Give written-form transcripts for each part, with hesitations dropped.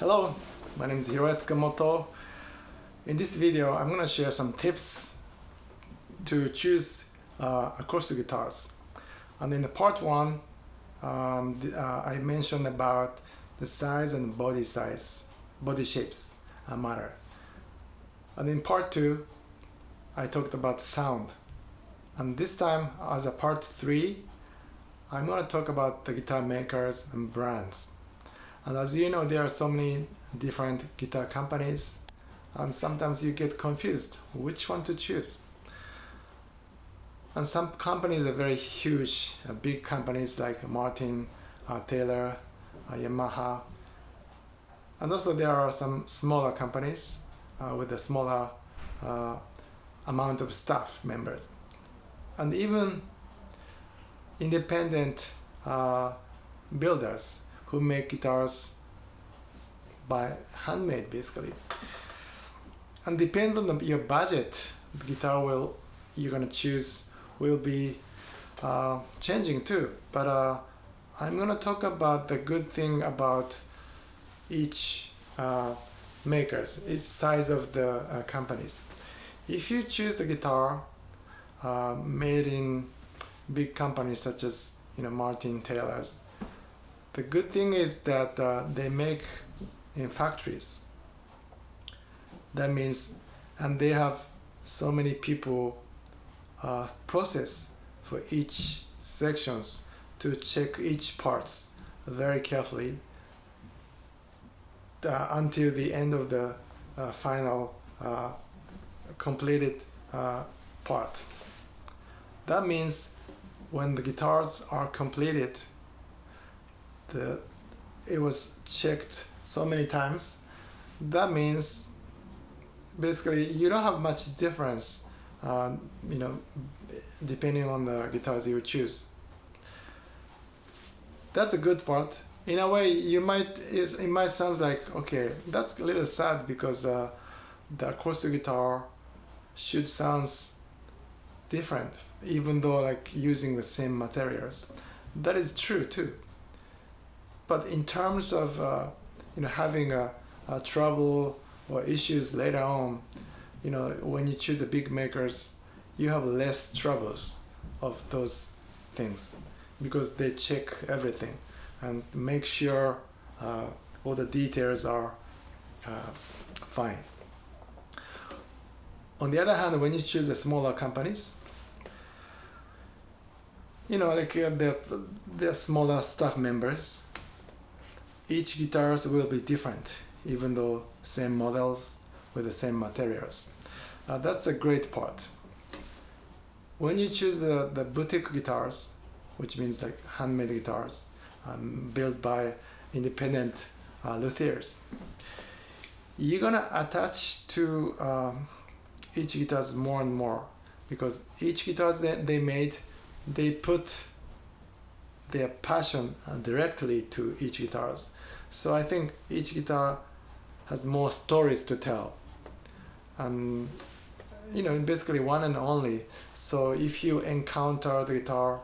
Hello, my name is Hiro Tsukamoto. In this video, I'm going to share some tips to choose acoustic guitars. And in the part 1, I mentioned about the size and body shapes matter. And in part 2, I talked about sound. And this time, as a part 3, I'm going to talk about the guitar makers and brands. And as you know, there are so many different guitar companies, and sometimes you get confused which one to choose. And some companies are very huge, big companies like Martin, Taylor, Yamaha. And also there are some smaller companies with a smaller amount of staff members. And even independent builders who make guitars by handmade, basically. And depends on your budget, the guitar you're gonna choose will be changing too. But I'm gonna talk about the good thing about each makers, each size of the companies. If you choose a guitar made in big companies such as Martin, Taylor's, the good thing is that they make in factories. That means, and they have so many people process for each sections to check each parts very carefully until the end of the final completed part. That means when the guitars are completed, it was checked so many times. That means basically you don't have much difference, depending on the guitars you choose. That's a good part. In a way, it might sound like, okay, that's a little sad because the acoustic guitar should sound different, even though like using the same materials. That is true too. But in terms of having a trouble or issues later on, when you choose the big makers, you have less troubles of those things because they check everything and make sure all the details are fine. On the other hand, when you choose the smaller companies, the smaller staff members, each guitars will be different, even though same models with the same materials. That's a great part. When you choose the boutique guitars, which means like handmade guitars built by independent luthiers, you're gonna attach to each guitars more and more, because each guitars that they made, they put their passion directly to each guitars. So I think each guitar has more stories to tell, and basically one and only. So if you encounter the guitar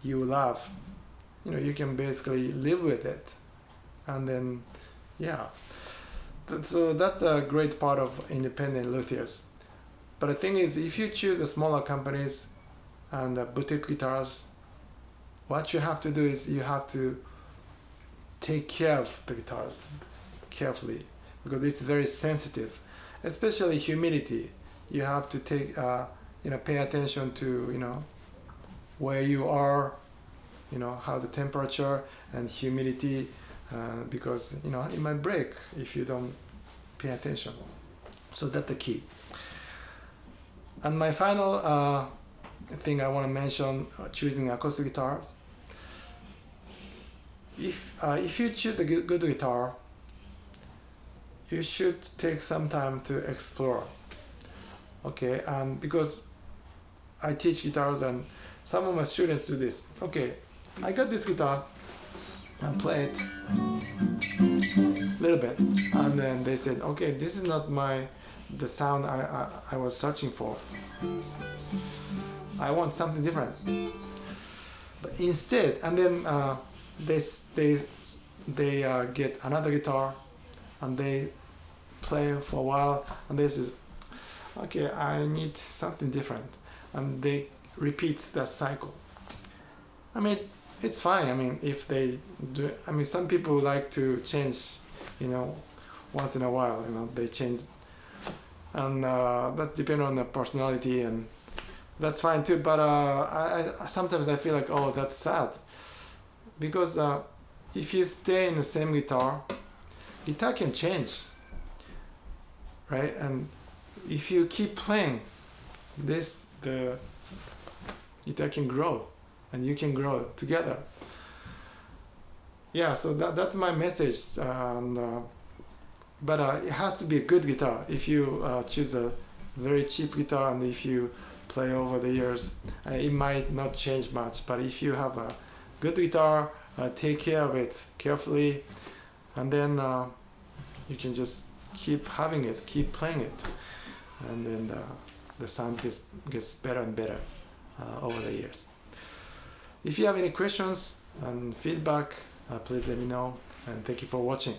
you love, you can basically live with it, and then so that's a great part of independent luthiers. But the thing is, if you choose the smaller companies and the boutique guitars, what you have to do is you have to take care of the guitars carefully, because it's very sensitive, especially humidity. You have to pay attention to where you are, how the temperature and humidity, because it might break if you don't pay attention. So that's the key. And my final thing I want to mention, choosing acoustic guitar. If you choose a good guitar, you should take some time to explore. Okay, and because I teach guitars and some of my students do this. Okay, I got this guitar and play it a little bit, and then they said, okay, this is not the sound I was searching for. I want something different. But instead, and then they get another guitar and they play for a while, and they say, okay, I need something different, and they repeat that cycle. I mean, it's fine. I mean, if they do, I mean, some people like to change, once in a while, they change, and that depends on the personality, and that's fine too. But I sometimes I feel like, oh, that's sad, because if you stay in the same guitar can change, right? And if you keep playing this, the guitar can grow, and you can grow together. Yeah, so that's my message. But it has to be a good guitar. If you choose a very cheap guitar, and if you play over the years, it might not change much. But if you have a good guitar, take care of it carefully, and then you can just keep having it, keep playing it, and then the sound gets better and better over the years. If you have any questions and feedback, please let me know, and thank you for watching.